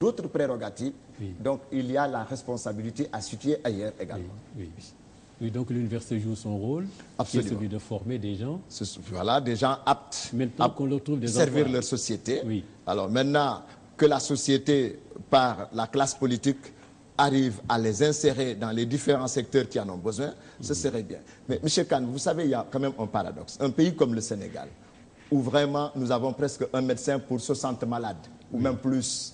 d'autres prérogatives. Oui. Donc il y a la responsabilité à situer ailleurs également. Oui, oui. Oui, donc l'université joue son rôle, Absolument. qui est celui de former des gens. Voilà, des gens aptes Maintenant qu'on leur trouve des servir emplois. leur société. Oui. Alors maintenant que la société, par la classe politique, arrive à les insérer dans les différents secteurs qui en ont besoin, ce serait bien. Mais M. Kane, vous savez, il y a quand même un paradoxe. Un pays comme le Sénégal, où vraiment nous avons presque un médecin pour 60 malades, ou même plus,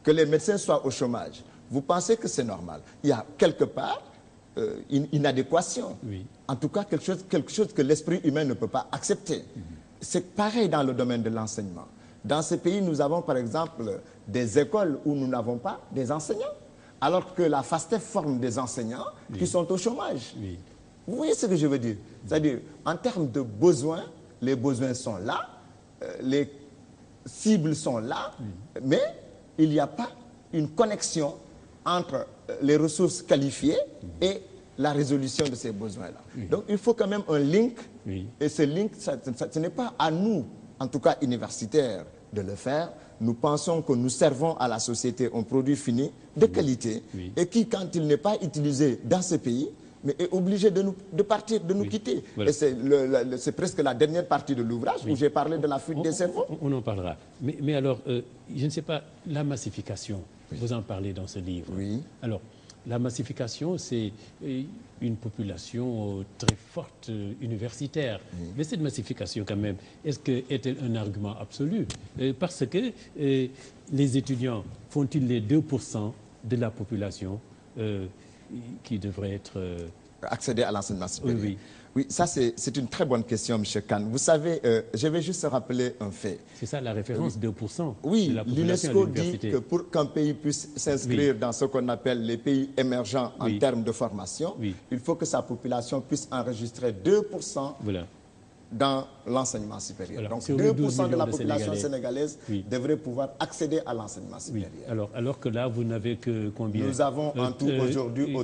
que les médecins soient au chômage, vous pensez que c'est normal? Il y a quelque part une inadéquation. Oui. En tout cas, quelque chose que l'esprit humain ne peut pas accepter. C'est pareil dans le domaine de l'enseignement. Dans ce pays, nous avons par exemple des écoles où nous n'avons pas des enseignants, alors que la FASTEF forme des enseignants qui sont au chômage. Oui. Vous voyez ce que je veux dire? C'est-à-dire, en termes de besoins, les besoins sont là, les cibles sont là, mais il n'y a pas une connexion entre les ressources qualifiées et la résolution de ces besoins-là. Oui. Donc il faut quand même un link, Oui. et ce link, ce n'est pas à nous, en tout cas universitaires, de le faire. Nous pensons que nous servons à la société un produit fini de qualité, Oui. et qui, quand il n'est pas utilisé dans ce pays, mais est obligé de partir, de nous quitter. Voilà. Et c'est presque la dernière partie de l'ouvrage où j'ai parlé de la fuite des cerveaux. On en parlera. Mais alors, je ne sais pas, la massification, vous en parlez dans ce livre. Oui. Alors, la massification, c'est une population très forte, universitaire. Mais cette massification, quand même, est-elle un argument absolu? Parce que les étudiants font-ils les 2% de la population qui devrait être... Accéder à l'enseignement supérieur. Oui, oui. Oui, ça c'est une très bonne question, M. Kane. Vous savez, je vais juste rappeler un fait. C'est ça la référence, 2% de Oui, la population à l'UNESCO dit l'université. que pour qu'un pays puisse s'inscrire dans ce qu'on appelle les pays émergents en Oui. termes de formation, Oui. il faut que sa population puisse enregistrer 2% Voilà. dans l'enseignement supérieur. Voilà. Donc Sur les 12 2% de la millions de population Sénégalais. sénégalaise Oui. devrait pouvoir accéder à l'enseignement Oui. supérieur. Alors que là, vous n'avez que combien? Nous avons en tout aujourd'hui,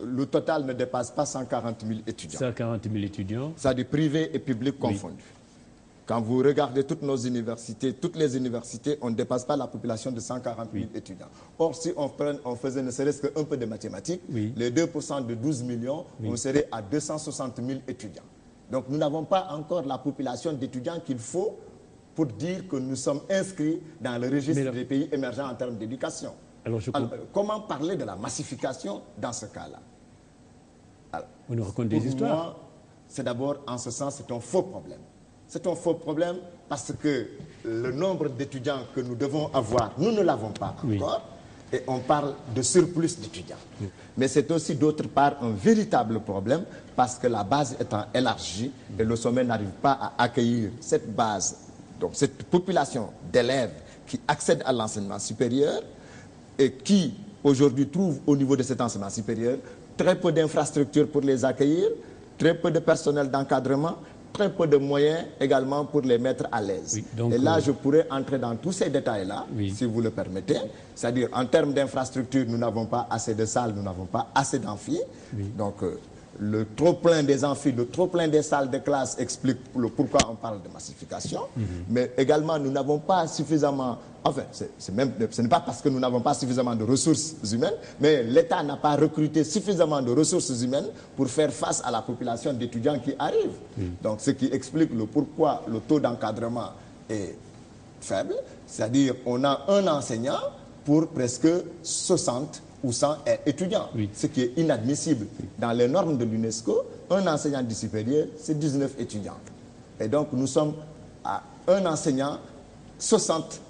le total ne dépasse pas 140 000 étudiants. 140 000 étudiants. C'est-à-dire privés et publics confondus. Quand vous regardez toutes nos universités, toutes les universités, on ne dépasse pas la population de 140 000 étudiants. Or, si on faisait ne serait-ce qu'un peu de mathématiques, Oui. les 2% de 12 millions, on serait à 260 000 étudiants. Donc, nous n'avons pas encore la population d'étudiants qu'il faut pour dire que nous sommes inscrits dans le registre des pays émergents en termes d'éducation. Alors, comment parler de la massification dans ce cas-là? On nous raconte des histoires. Pour moi, c'est d'abord, en ce sens, c'est un faux problème. C'est un faux problème parce que le nombre d'étudiants que nous devons avoir, nous ne l'avons pas encore. Et on parle de surplus d'étudiants. Mais c'est aussi d'autre part un véritable problème parce que la base étant élargie et le sommet n'arrive pas à accueillir cette base, donc cette population d'élèves qui accèdent à l'enseignement supérieur et qui aujourd'hui trouvent au niveau de cet enseignement supérieur très peu d'infrastructures pour les accueillir, très peu de personnel d'encadrement, très peu de moyens également pour les mettre à l'aise. Oui, donc, et là, je pourrais entrer dans tous ces détails-là, si vous le permettez. C'est-à-dire, en termes d'infrastructures, nous n'avons pas assez de salles, nous n'avons pas assez d'amphis. Donc, le trop-plein des amphis, le trop-plein des salles de classe explique pourquoi on parle de massification. Mais également, nous n'avons pas suffisamment... Enfin, ce n'est pas parce que nous n'avons pas suffisamment de ressources humaines, mais l'État n'a pas recruté suffisamment de ressources humaines pour faire face à la population d'étudiants qui arrivent. Donc, ce qui explique le pourquoi le taux d'encadrement est faible. C'est-à-dire, on a un enseignant pour presque 60 ou 100 étudiants, ce qui est inadmissible. Dans les normes de l'UNESCO, un enseignant du supérieur, c'est 19 étudiants. Et donc, nous sommes à un enseignant, 60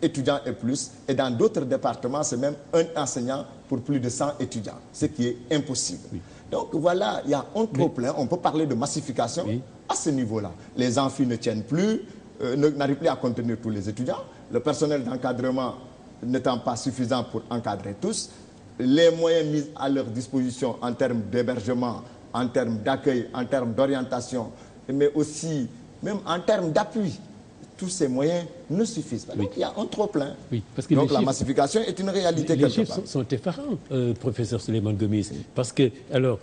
étudiants et plus, et dans d'autres départements, c'est même un enseignant pour plus de 100 étudiants, ce qui est impossible. Donc voilà, il y a un trop-plein, on peut parler de massification à ce niveau-là. Les amphis ne tiennent plus, n'arrivent plus à contenir tous les étudiants, le personnel d'encadrement n'étant pas suffisant pour encadrer tous, les moyens mis à leur disposition en termes d'hébergement, en termes d'accueil, en termes d'orientation, mais aussi même en termes d'appui, tous ces moyens ne suffisent pas. Donc il y a un trop-plein. Donc la massification est une réalité quelque part. Les chiffres sont effarants, professeur Souleymane Gomis, parce que, alors,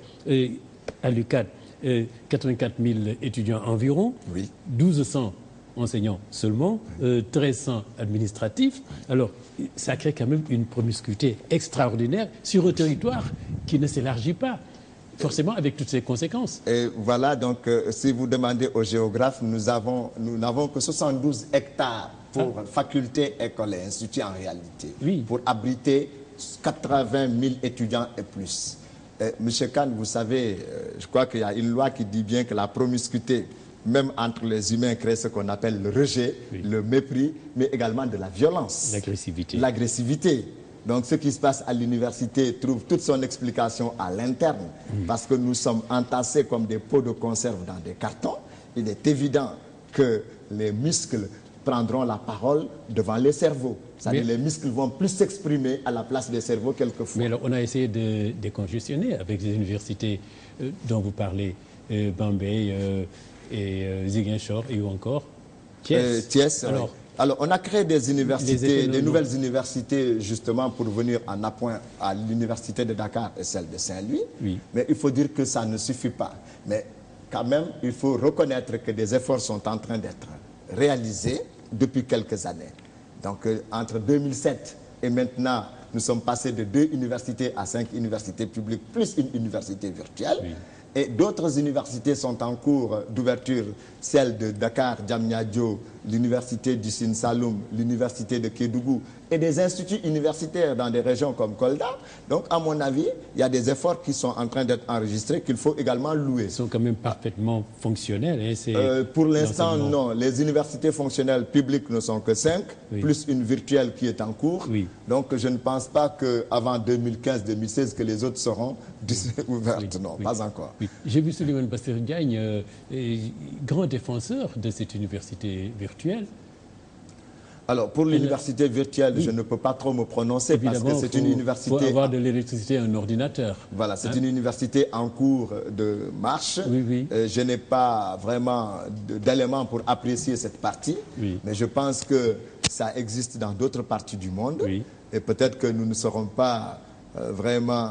à l'UCAD, 84 000 étudiants environ, 1200 enseignants seulement, 1300 administratifs. Alors, ça crée quand même une promiscuité extraordinaire sur un territoire qui ne s'élargit pas, forcément avec toutes ses conséquences. Et voilà, donc, si vous demandez aux géographes, nous n'avons que 72 hectares pour facultés, écoles et instituts en réalité, pour abriter 80 000 étudiants et plus. Monsieur Khan, vous savez, je crois qu'il y a une loi qui dit bien que la promiscuité, même entre les humains, crée ce qu'on appelle le rejet, le mépris, mais également de la violence. L'agressivité. L'agressivité. Donc ce qui se passe à l'université trouve toute son explication à l'interne, parce que nous sommes entassés comme des pots de conserve dans des cartons. Il est évident que les muscles prendront la parole devant les cerveaux. C'est-à-dire les muscles vont plus s'exprimer à la place des cerveaux quelquefois. Mais alors, on a essayé de décongestionner avec les universités dont vous parlez, Bambey et Ziguinchor et ou encore Thiès. Alors, on a créé des universités, des nouvelles universités justement pour venir en appoint à l'université de Dakar et celle de Saint-Louis. Mais il faut dire que ça ne suffit pas. Mais quand même, il faut reconnaître que des efforts sont en train d'être réalisés depuis quelques années. Donc, entre 2007 et maintenant, nous sommes passés de 2 universités à 5 universités publiques, plus une université virtuelle. Et d'autres universités sont en cours d'ouverture, celle de Dakar, Diamniadio, l'université du Sine Saloum, l'université de Kédougou et des instituts universitaires dans des régions comme Kolda. Donc, à mon avis, il y a des efforts qui sont en train d'être enregistrés qu'il faut également louer. Ils sont quand même parfaitement fonctionnels. Hein, pour l'instant, non. Les universités fonctionnelles publiques ne sont que 5, plus une virtuelle qui est en cours. Donc, je ne pense pas qu'avant 2015-2016, que les autres seront ouvertes. Non, pas encore. J'ai vu Souleymane Bassirou Diagne, grand défenseur de cette université virtuelle. Alors, pour l'université virtuelle, je ne peux pas trop me prononcer. Évidemment, parce que c'est une université... Il faut avoir de l'électricité et un ordinateur. Voilà, c'est une université en cours de marche. Je n'ai pas vraiment d'éléments pour apprécier cette partie, mais je pense que ça existe dans d'autres parties du monde. Et peut-être que nous ne serons pas vraiment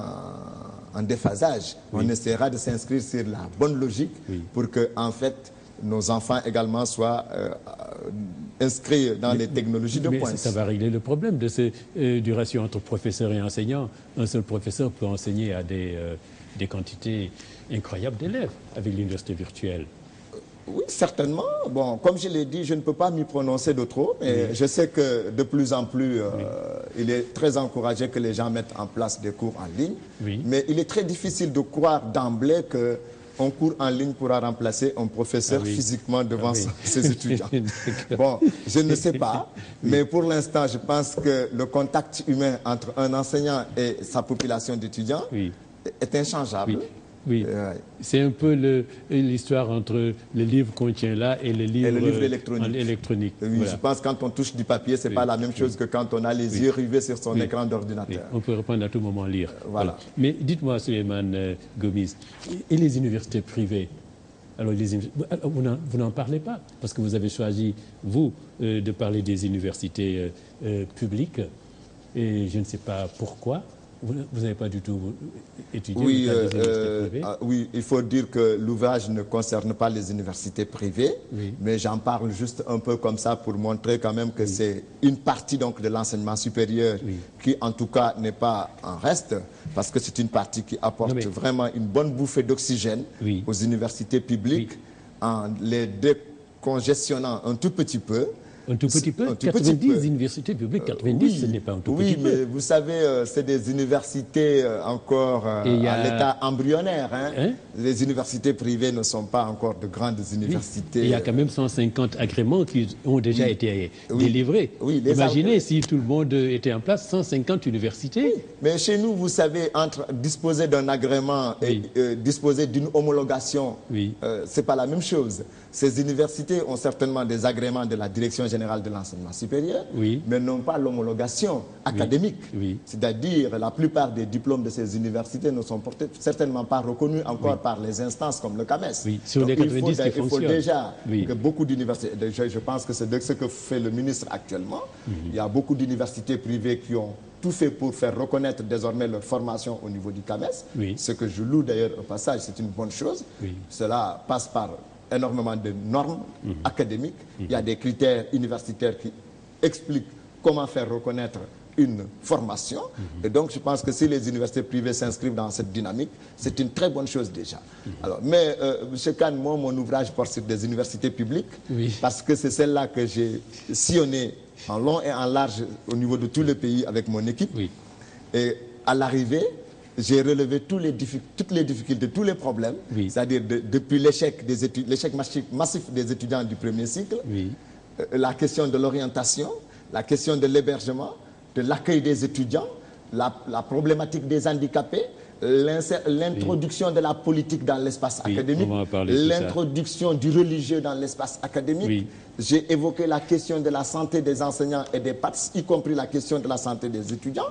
en déphasage. On essaiera de s'inscrire sur la bonne logique pour que, en fait, nos enfants également soient inscrits dans les technologies de pointe. Ça va régler le problème du ratio entre professeurs et enseignants. Un seul professeur peut enseigner à des quantités incroyables d'élèves avec l'université virtuelle. Oui, certainement. Bon, comme je l'ai dit, je ne peux pas m'y prononcer de trop, mais je sais que de plus en plus, il est très encouragé que les gens mettent en place des cours en ligne. Mais il est très difficile de croire d'emblée qu'un cours en ligne pourra remplacer un professeur physiquement devant ses étudiants. Bon, je ne sais pas, mais pour l'instant, je pense que le contact humain entre un enseignant et sa population d'étudiants est inchangeable. C'est un peu l'histoire entre le livre qu'on tient là et le livre électronique. Je pense que quand on touche du papier, ce n'est pas la même chose que quand on a les yeux rivés sur son écran d'ordinateur. On peut reprendre à tout moment lire. Mais dites-moi, Souleymane Gomis, et les universités privées? Alors, vous n'en parlez pas, parce que vous avez choisi, vous, de parler des universités publiques, et je ne sais pas pourquoi. Vous n'avez pas du tout étudié le cas des universités privées? Oui, il faut dire que l'ouvrage ne concerne pas les universités privées, mais j'en parle juste un peu comme ça pour montrer quand même que c'est une partie donc, de l'enseignement supérieur qui, en tout cas, n'est pas en reste, parce que c'est une partie qui apporte vraiment une bonne bouffée d'oxygène aux universités publiques en les décongestionnant un tout petit peu. Un tout petit peu. 90 universités publiques, 90, ce n'est pas un tout petit peu. Oui, mais vous savez, c'est des universités encore à l'état embryonnaire. Les universités privées ne sont pas encore de grandes universités. Il y a quand même 150 agréments qui ont déjà été délivrés. Imaginez si tout le monde était en place, 150 universités. Mais chez nous, vous savez, entre disposer d'un agrément et disposer d'une homologation, ce n'est pas la même chose. Ces universités ont certainement des agréments de la Direction générale de l'enseignement supérieur, mais n'ont pas l'homologation académique. C'est-à-dire, la plupart des diplômes de ces universités ne sont certainement pas reconnus encore par les instances comme le CAMES. Sur les 90 il faut déjà que beaucoup d'universités, je pense que c'est ce que fait le ministre actuellement, il y a beaucoup d'universités privées qui ont tout fait pour faire reconnaître désormais leur formation au niveau du CAMES, ce que je loue d'ailleurs au passage, c'est une bonne chose. Cela passe par énormément de normes académiques. Il y a des critères universitaires qui expliquent comment faire reconnaître une formation. Et donc, je pense que si les universités privées s'inscrivent dans cette dynamique, c'est une très bonne chose déjà. Alors, mais, M. Kane, moi, mon ouvrage porte sur des universités publiques, parce que c'est celle-là que j'ai sillonnée en long et en large au niveau de tous les pays avec mon équipe. Et à l'arrivée, j'ai relevé toutes les difficultés, tous les problèmes, c'est-à-dire depuis l'échec massif des étudiants du premier cycle, la question de l'orientation, la question de l'hébergement, de l'accueil des étudiants, la problématique des handicapés, l'introduction de la politique dans l'espace académique, l'introduction du religieux dans l'espace académique. J'ai évoqué la question de la santé des enseignants et des PATS, y compris la question de la santé des étudiants.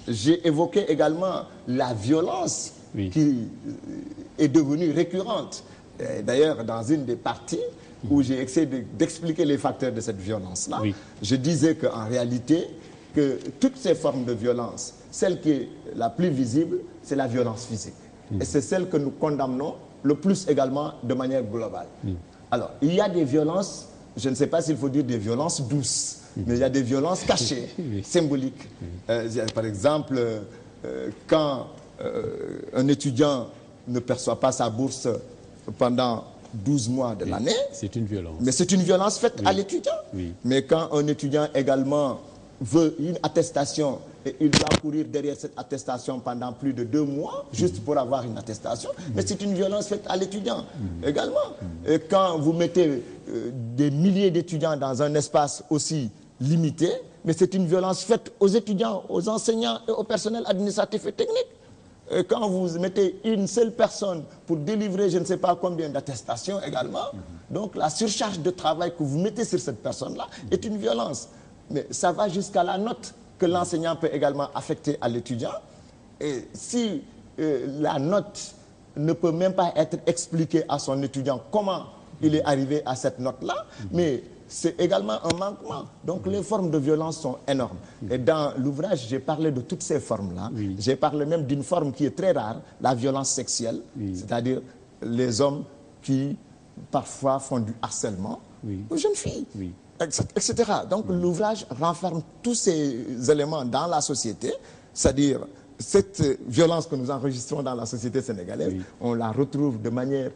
J'ai évoqué également la violence qui est devenue récurrente. D'ailleurs, dans une des parties où j'ai essayé d'expliquer les facteurs de cette violence-là, je disais qu'en réalité, que toutes ces formes de violence, celle qui est la plus visible, c'est la violence physique. Et c'est celle que nous condamnons le plus également de manière globale. Alors, il y a des violences, je ne sais pas s'il faut dire des violences douces, mais il y a des violences cachées, symboliques. Par exemple, quand un étudiant ne perçoit pas sa bourse pendant 12 mois de l'année, c'est une violence. Mais c'est une violence faite à l'étudiant. Mais quand un étudiant également veut une attestation et il doit courir derrière cette attestation pendant plus de 2 mois, juste pour avoir une attestation, mais c'est une violence faite à l'étudiant également. Et quand vous mettez des milliers d'étudiants dans un espace aussi limité, mais c'est une violence faite aux étudiants, aux enseignants et au personnel administratif et technique. Et quand vous mettez une seule personne pour délivrer je ne sais pas combien d'attestations également, donc la surcharge de travail que vous mettez sur cette personne-là est une violence. Mais ça va jusqu'à la note que l'enseignant peut également affecter à l'étudiant. Et si la note ne peut même pas être expliquée à son étudiant comment il est arrivé à cette note-là, mais c'est également un manquement. Donc les formes de violence sont énormes. Et dans l'ouvrage, j'ai parlé de toutes ces formes-là. J'ai parlé même d'une forme qui est très rare, la violence sexuelle, c'est-à-dire les hommes qui parfois font du harcèlement aux jeunes filles. Etc. Donc l'ouvrage renferme tous ces éléments dans la société, c'est-à-dire cette violence que nous enregistrons dans la société sénégalaise, on la retrouve de manière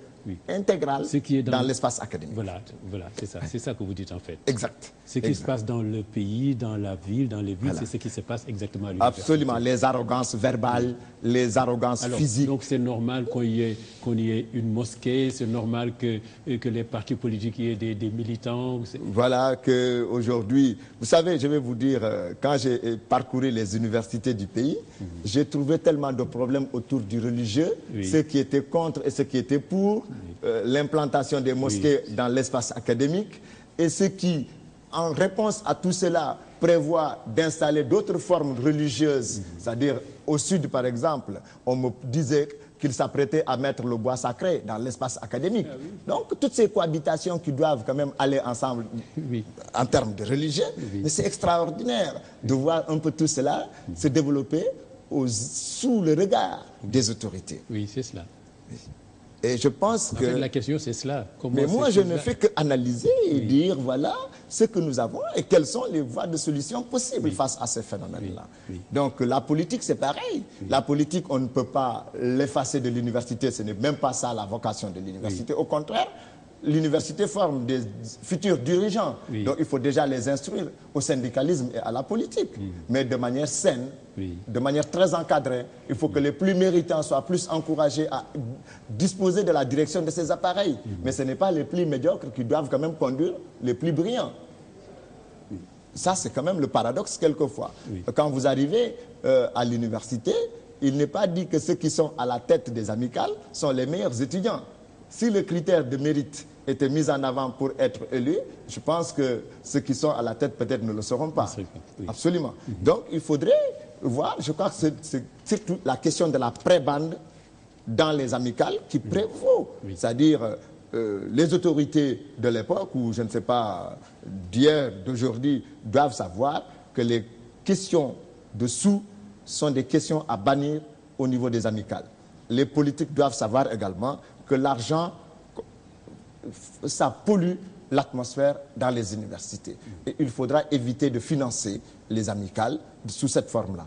intégrale dans l'espace académique. Voilà, c'est ça que vous dites en fait. Exact. Ce qui se passe dans le pays, dans la ville, dans les villes, c'est ce qui se passe exactement à l'université. Absolument, les arrogances verbales, les arrogances physiques. Donc c'est normal qu'on y ait une mosquée, c'est normal que les partis politiques y aient des militants. Voilà qu'aujourd'hui, vous savez, je vais vous dire, quand j'ai parcouru les universités du pays, j'ai trouvé tellement de problèmes autour du religieux, ceux qui étaient contre et ceux qui étaient pour, l'implantation des mosquées dans l'espace académique, et ceux qui, en réponse à tout cela, prévoient d'installer d'autres formes religieuses, c'est-à-dire au sud par exemple, on me disait qu'il s'apprêtait à mettre le bois sacré dans l'espace académique. Donc toutes ces cohabitations qui doivent quand même aller ensemble en termes de religieux, mais c'est extraordinaire de voir un peu tout cela se développer sous le regard des autorités. Oui, c'est cela. Et je pense que... la question, c'est cela. Mais moi, je ne fais qu'analyser et dire, voilà, ce que nous avons et quelles sont les voies de solution possibles face à ces phénomènes-là. Donc, la politique, c'est pareil. La politique, on ne peut pas l'effacer de l'université. Ce n'est même pas ça la vocation de l'université. Au contraire, l'université forme des futurs dirigeants. Donc, il faut déjà les instruire au syndicalisme et à la politique. Mais de manière saine, de manière très encadrée. Il faut que les plus méritants soient plus encouragés à disposer de la direction de ces appareils. Mais ce n'est pas les plus médiocres qui doivent quand même conduire les plus brillants. Ça, c'est quand même le paradoxe quelquefois. Quand vous arrivez à l'université, il n'est pas dit que ceux qui sont à la tête des amicales sont les meilleurs étudiants. Si le critère de mérite était mis en avant pour être élu, je pense que ceux qui sont à la tête peut-être ne le seront pas. Absolument. Donc il faudrait voir, je crois que c'est surtout la question de la prébande dans les amicales qui prévaut. C'est-à-dire les autorités de l'époque, ou je ne sais pas, d'hier, d'aujourd'hui, doivent savoir que les questions de sous sont des questions à bannir au niveau des amicales. Les politiques doivent savoir également que l'argent, ça pollue l'atmosphère dans les universités. Et il faudra éviter de financer les amicales sous cette forme-là.